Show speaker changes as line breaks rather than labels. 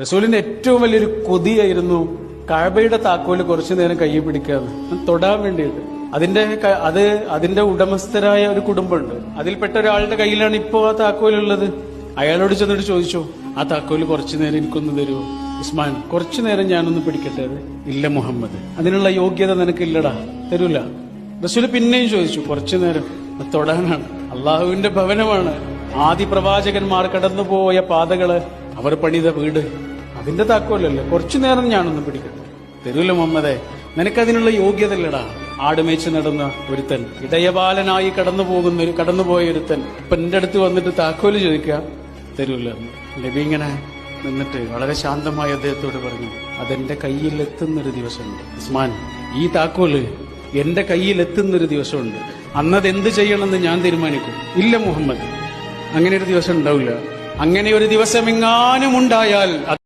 റസൂലിന്റെ ഏറ്റവും വലിയൊരു കൊതിയായിരുന്നു കഅബയുടെ താക്കോല് കുറച്ചു നേരം കയ്യിൽ പിടിക്കാന്ന് തൊടാൻ വേണ്ടിയിട്ട്. അതിന്റെ ഉടമസ്ഥരായ ഒരു കുടുംബമുണ്ട്. അതിൽപ്പെട്ട ഒരാളുടെ കയ്യിലാണ് ഇപ്പോ ആ താക്കോലുള്ളത്. അയാളോട് ചെന്നിട്ട് ചോദിച്ചു, ആ താക്കോല് കുറച്ചു നേരം എനിക്കൊന്ന് തരുമോ? ഉസ്മാൻ, കുറച്ചു നേരം ഞാനൊന്ന് പിടിക്കട്ടെ. ഇല്ല മുഹമ്മദ്, അതിനുള്ള യോഗ്യത നിനക്കില്ലടാ, തരൂല. റസൂല് പിന്നെയും ചോദിച്ചു, കുറച്ചു നേരം. തൊടാനാണ്, അള്ളാഹുവിന്റെ ഭവനമാണ്, ആദി പ്രവാചകന്മാർ കടന്നുപോയ പാതകള്, അവർ പണിത വീട്, അതിന്റെ താക്കോലല്ലേ, കുറച്ചു നേരം ഞാനൊന്ന് പിടിക്കട്ടെ. തരൂല മുഹമ്മദേ, നിനക്കതിനുള്ള യോഗ്യത ഇല്ലടാ. ആടുമേച്ച് നടന്ന ഒരുത്തൻ, ഇടയബാലനായി കടന്നുപോയ ഒരുത്തൻ ഇപ്പൊ എന്റെ അടുത്ത് വന്നിട്ട് താക്കോല് ചോദിക്കുക, തരൂല. നബി ഇങ്ങനെ നിന്നിട്ട് വളരെ ശാന്തമായി അദ്ദേഹത്തോട് പറഞ്ഞു, അതെന്റെ കയ്യിൽ എത്തുന്നൊരു ദിവസമുണ്ട് ഉസ്മാൻ, ഈ താക്കോല് എന്റെ കയ്യിൽ എത്തുന്നൊരു ദിവസമുണ്ട്, അന്നത് എന്ത് ചെയ്യണമെന്ന് ഞാൻ തീരുമാനിക്കും. ഇല്ല മുഹമ്മദ്, അങ്ങനെ ഒരു ദിവസം ഉണ്ടാവില്ല. അങ്ങനെ ഒരു ദിവസം എങ്ങാനും ഉണ്ടായാൽ